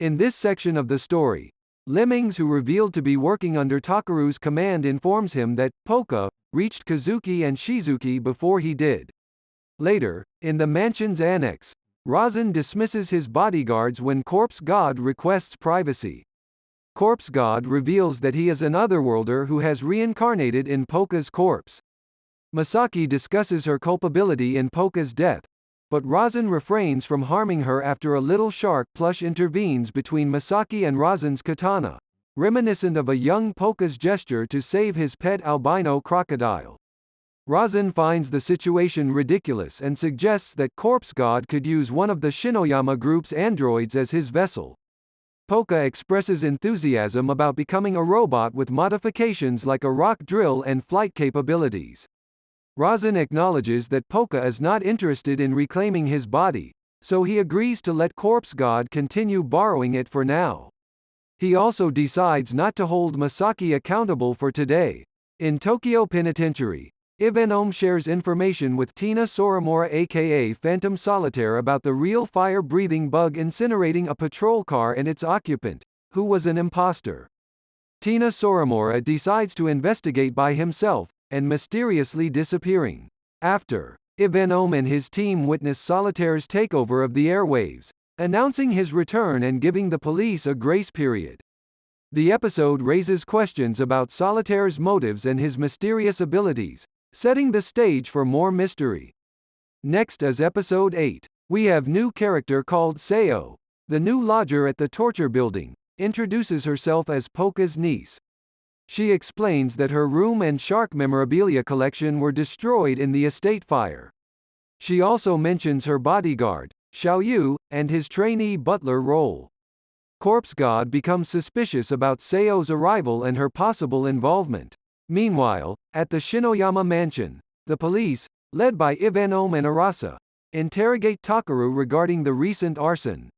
In this section of the story, Lemmings, who revealed to be working under Takeru's command, informs him that Polka reached Kazuki and Shizuki before he did. Later, in the mansion's annex, Razan dismisses his bodyguards when Corpse God requests privacy. Corpse God reveals that he is an otherworlder who has reincarnated in Polka's corpse. Misaki discusses her culpability in Polka's death, but Razan refrains from harming her after a little shark plush intervenes between Misaki and Razan's katana, reminiscent of a young Polka's gesture to save his pet albino crocodile. Razan finds the situation ridiculous and suggests that Corpse God could use one of the Shinuyama group's androids as his vessel. Polka expresses enthusiasm about becoming a robot with modifications like a rock drill and flight capabilities. Razan acknowledges that Polka is not interested in reclaiming his body, so he agrees to let Corpse God continue borrowing it for now. He also decides not to hold Misaki accountable for today. In Tokyo Penitentiary, Ivanome shares information with Tina Soramura aka Phantom Solitaire about the real fire-breathing bug incinerating a patrol car and its occupant, who was an imposter. Tina Soramura decides to investigate by himself, and mysteriously disappearing. After, Ivanome and his team witness Solitaire's takeover of the airwaves, announcing his return and giving the police a grace period. The episode raises questions about Solitaire's motives and his mysterious abilities, setting the stage for more mystery. Next is Episode 8. We have new character called Seo, the new lodger at the torture building, introduces herself as Polka's niece. She explains that her room and shark memorabilia collection were destroyed in the estate fire. She also mentions her bodyguard, Xiaoyu, and his trainee butler role. Corpse God becomes suspicious about Seo's arrival and her possible involvement. Meanwhile, at the Shinuyama mansion, the police, led by Ivanome and Arasa, interrogate Takeru regarding the recent arson.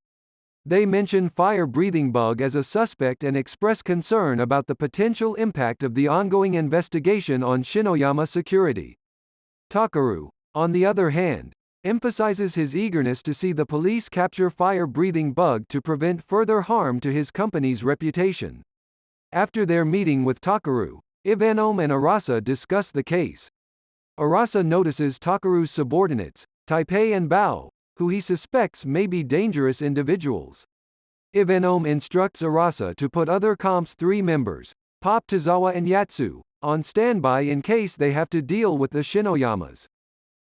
They mention fire-breathing bug as a suspect and express concern about the potential impact of the ongoing investigation on Shinuyama security. Takeru, on the other hand, emphasizes his eagerness to see the police capture fire-breathing bug to prevent further harm to his company's reputation. After their meeting with Takeru, Ivanome and Arasa discuss the case. Arasa notices Takeru's subordinates, Taipei and Bao, who he suspects may be dangerous individuals. Ivanome instructs Arasa to put other Comp's 3 members, Pop Tozawa and Yatsu, on standby in case they have to deal with the Shinoyamas.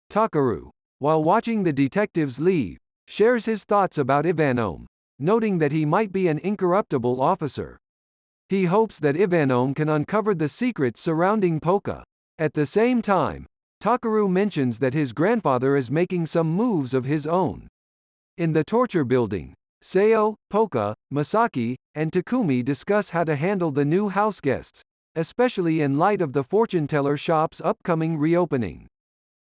Takeru, while watching the detectives leave, shares his thoughts about Ivanome, noting that he might be an incorruptible officer. He hopes that Ivanome can uncover the secrets surrounding Polka. At the same time, Takeru mentions that his grandfather is making some moves of his own. In the torture building, Seo, Polka, Misaki, and Takumi discuss how to handle the new house guests, especially in light of the fortune teller shop's upcoming reopening.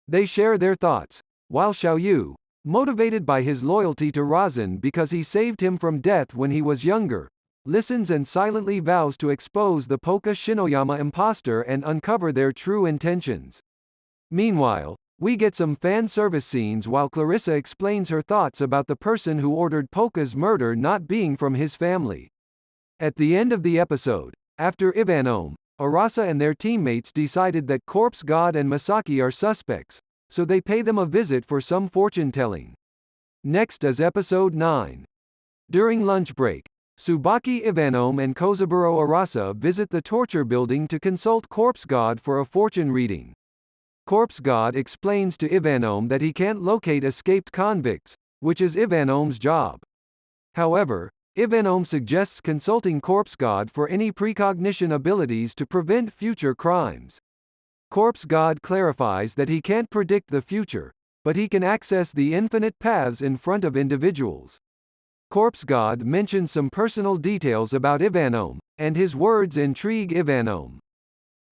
They share their thoughts, while Xiaoyu, motivated by his loyalty to Razan because he saved him from death when he was younger, listens and silently vows to expose the Polka Shinoyama imposter and uncover their true intentions. Meanwhile, we get some fan service scenes while Clarissa explains her thoughts about the person who ordered Polka's murder not being from his family. At the end of the episode, after Ivanome, Arasa and their teammates decided that Corpse God and Misaki are suspects, so they pay them a visit for some fortune-telling. Next is Episode 9. During lunch break, Tsubaki Ivanome and Kozaburo Arasa visit the torture building to consult Corpse God for a fortune reading. Corpse God explains to Ivanome that he can't locate escaped convicts, which is Ivanome's job. However, Ivanome suggests consulting Corpse God for any precognition abilities to prevent future crimes. Corpse God clarifies that he can't predict the future, but he can access the infinite paths in front of individuals. Corpse God mentions some personal details about Ivanome, and his words intrigue Ivanome.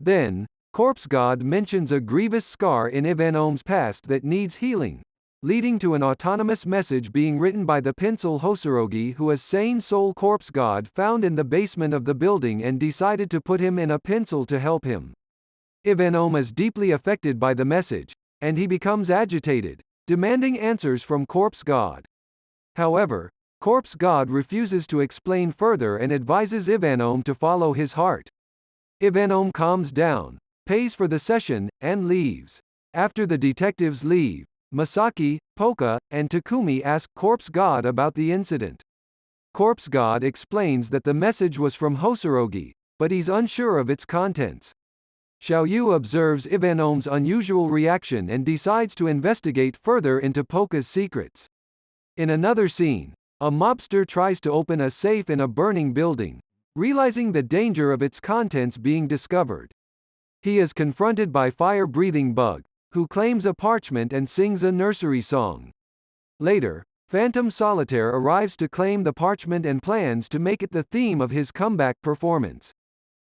Then, Corpse God mentions a grievous scar in Ivanome's past that needs healing, leading to an autonomous message being written by the pencil Hosorugi, who is Sane Soul Corpse God found in the basement of the building and decided to put him in a pencil to help him. Ivanome is deeply affected by the message, and he becomes agitated, demanding answers from Corpse God. However, Corpse God refuses to explain further and advises Ivanome to follow his heart. Ivanome calms down, pays for the session, and leaves. After the detectives leave, Misaki, Polka, and Takumi ask Corpse God about the incident. Corpse God explains that the message was from Hosorogi, but he's unsure of its contents. Xiaoyu observes Ivanome's unusual reaction and decides to investigate further into Polka's secrets. In another scene, a mobster tries to open a safe in a burning building, realizing the danger of its contents being discovered. He is confronted by fire-breathing Bug, who claims a parchment and sings a nursery song. Later, Phantom Solitaire arrives to claim the parchment and plans to make it the theme of his comeback performance.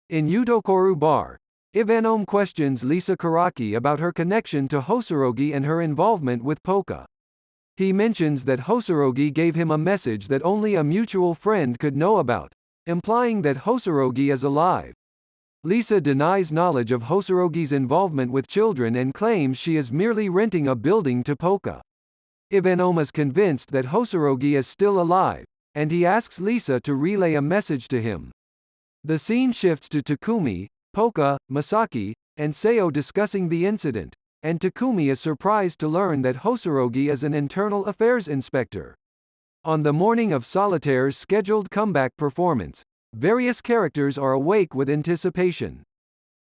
In Yutokoru Bar, Ivanome questions Lisa Karaki about her connection to Hosorogi and her involvement with Polka. He mentions that Hosorogi gave him a message that only a mutual friend could know about, implying that Hosorogi is alive. Lisa denies knowledge of Hosorogi's involvement with children and claims she is merely renting a building to Polka. Ivanome is convinced that Hosorogi is still alive, and he asks Lisa to relay a message to him. The scene shifts to Takumi, Polka, Misaki, and Seo discussing the incident, and Takumi is surprised to learn that Hosorogi is an internal affairs inspector. On the morning of Solitaire's scheduled comeback performance, various characters are awake with anticipation.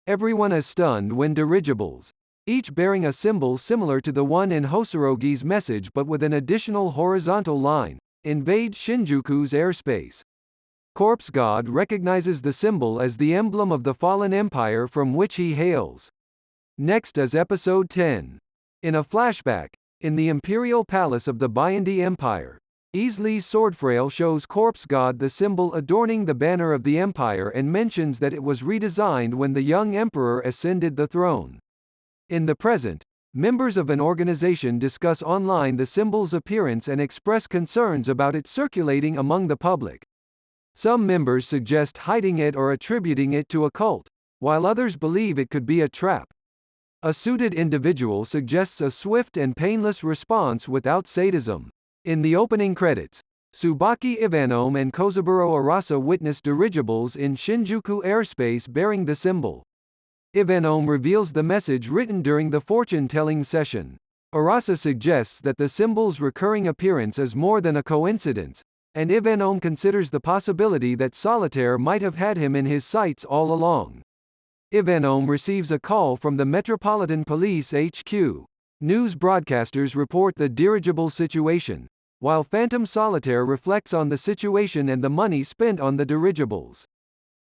Everyone is stunned when dirigibles, each bearing a symbol similar to the one in Hosorogi's message but with an additional horizontal line, invade Shinjuku's airspace. Corpse God recognizes the symbol as the emblem of the fallen empire from which he hails. Next is Episode 10. In a flashback, in the imperial palace of the Byandi Empire, Easley's swordfrail shows Corpse God the symbol adorning the banner of the empire and mentions that it was redesigned when the young emperor ascended the throne. In the present, members of an organization discuss online the symbol's appearance and express concerns about it circulating among the public. Some members suggest hiding it or attributing it to a cult, while others believe it could be a trap. A suited individual suggests a swift and painless response without sadism. In the opening credits, Tsubaki Ivanome and Kozaburo Arasa witness dirigibles in Shinjuku airspace bearing the symbol. Ivanome reveals the message written during the fortune-telling session. Arasa suggests that the symbol's recurring appearance is more than a coincidence, and Ivanome considers the possibility that Solitaire might have had him in his sights all along. Ivanome receives a call from the Metropolitan Police HQ. News broadcasters report the dirigible situation, while Phantom Solitaire reflects on the situation and the money spent on the dirigibles.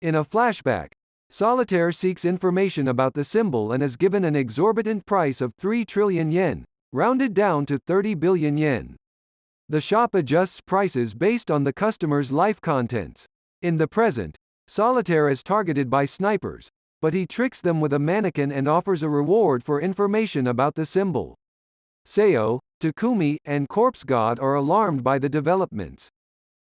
In a flashback, Solitaire seeks information about the symbol and is given an exorbitant price of 3 trillion yen, rounded down to 30 billion yen. The shop adjusts prices based on the customer's life contents. In the present, Solitaire is targeted by snipers, but he tricks them with a mannequin and offers a reward for information about the symbol. Seo, Takumi, and Corpse God are alarmed by the developments.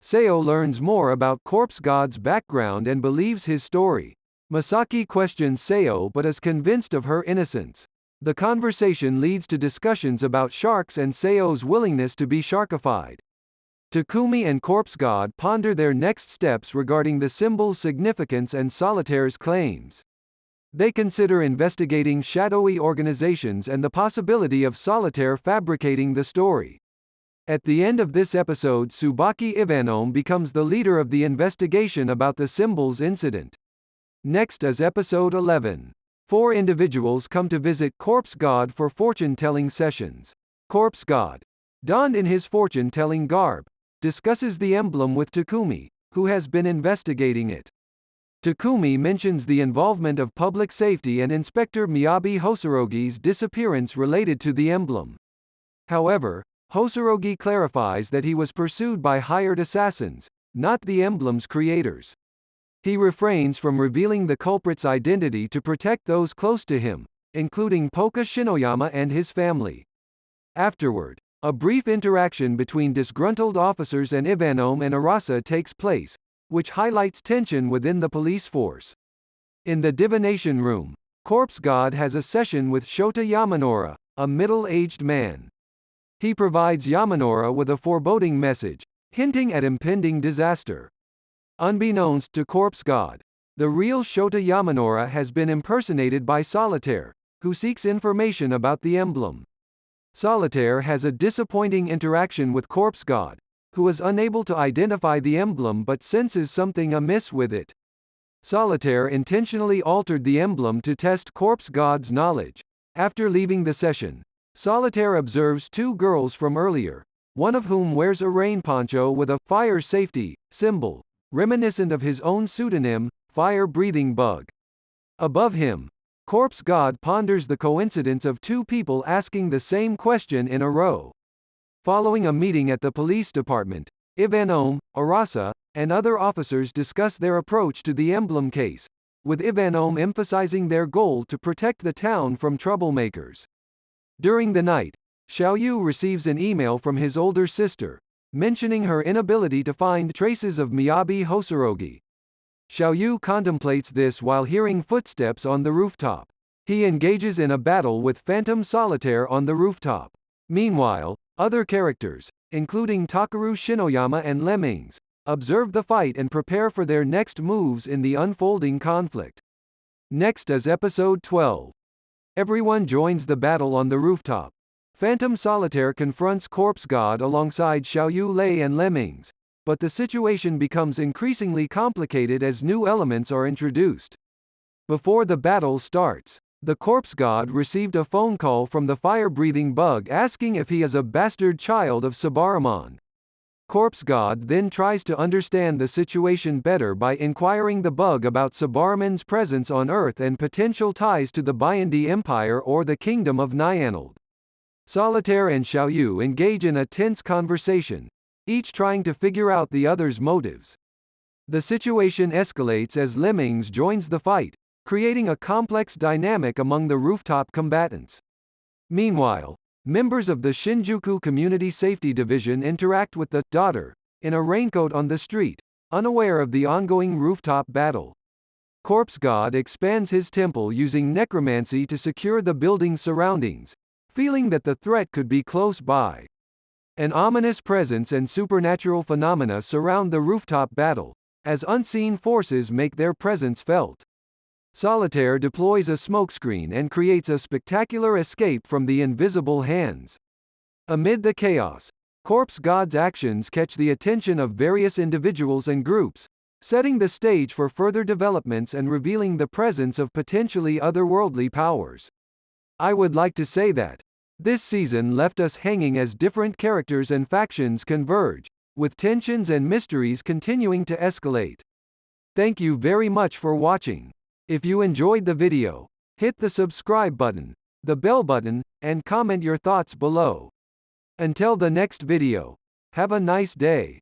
Seo learns more about Corpse God's background and believes his story. Misaki questions Seo but is convinced of her innocence. The conversation leads to discussions about sharks and Seo's willingness to be sharkified. Takumi and Corpse God ponder their next steps regarding the symbol's significance and Solitaire's claims. They consider investigating shadowy organizations and the possibility of Solitaire fabricating the story. At the end of this episode, Tsubaki Ivanome becomes the leader of the investigation about the symbol's incident. Next is Episode 11. 4 individuals come to visit Corpse God for fortune-telling sessions. Corpse God, donned in his fortune-telling garb, discusses the emblem with Takumi, who has been investigating it. Takumi mentions the involvement of public safety and Inspector Miyabi Hosorogi's disappearance related to the emblem. However, Hosorogi clarifies that he was pursued by hired assassins, not the emblem's creators. He refrains from revealing the culprit's identity to protect those close to him, including Polka Shinuyama and his family. Afterward, a brief interaction between disgruntled officers and Ivanome and Arasa takes place, which highlights tension within the police force. In the divination room, Corpse God has a session with Shota Yamanora, a middle-aged man. He provides Yamanora with a foreboding message, hinting at impending disaster. Unbeknownst to Corpse God, the real Shota Yamanora has been impersonated by Solitaire, who seeks information about the emblem. Solitaire has a disappointing interaction with Corpse God, who is unable to identify the emblem but senses something amiss with it. Solitaire intentionally altered the emblem to test Corpse God's knowledge. After leaving the session, Solitaire observes two girls from earlier, one of whom wears a rain poncho with a fire safety symbol, reminiscent of his own pseudonym, Fire-Breathing Bug. Above him, Corpse God ponders the coincidence of two people asking the same question in a row. Following a meeting at the police department, Ivanome, Arasa, and other officers discuss their approach to the emblem case, with Ivanome emphasizing their goal to protect the town from troublemakers. During the night, Xiaoyu receives an email from his older sister, mentioning her inability to find traces of Miyabi Hosorogi. Xiaoyu contemplates this while hearing footsteps on the rooftop. He engages in a battle with Phantom Solitaire on the rooftop. Meanwhile, other characters, including Takeru Shinuyama and Lemmings, observe the fight and prepare for their next moves in the unfolding conflict. Next is episode 12. Everyone joins the battle on the rooftop. Phantom Solitaire confronts Corpse God alongside Xiaoyu Lei and Lemmings, but the situation becomes increasingly complicated as new elements are introduced. Before the battle starts, the Corpse God received a phone call from the fire-breathing bug asking if he is a bastard child of Sabaramon. Corpse God then tries to understand the situation better by inquiring the bug about Sabaramon's presence on Earth and potential ties to the Byandi Empire or the Kingdom of Nyanald. Solitaire and Xiaoyu engage in a tense conversation, each trying to figure out the other's motives. The situation escalates as Lemmings joins the fight, creating a complex dynamic among the rooftop combatants. Meanwhile, members of the Shinjuku Community Safety Division interact with the daughter in a raincoat on the street, unaware of the ongoing rooftop battle. Corpse God expands his temple using necromancy to secure the building's surroundings, feeling that the threat could be close by. An ominous presence and supernatural phenomena surround the rooftop battle, as unseen forces make their presence felt. Solitaire deploys a smokescreen and creates a spectacular escape from the invisible hands. Amid the chaos, Corpse God's actions catch the attention of various individuals and groups, setting the stage for further developments and revealing the presence of potentially otherworldly powers. I would like to say that this season left us hanging as different characters and factions converge, with tensions and mysteries continuing to escalate. Thank you very much for watching. If you enjoyed the video, hit the subscribe button, the bell button, and comment your thoughts below. Until the next video, have a nice day.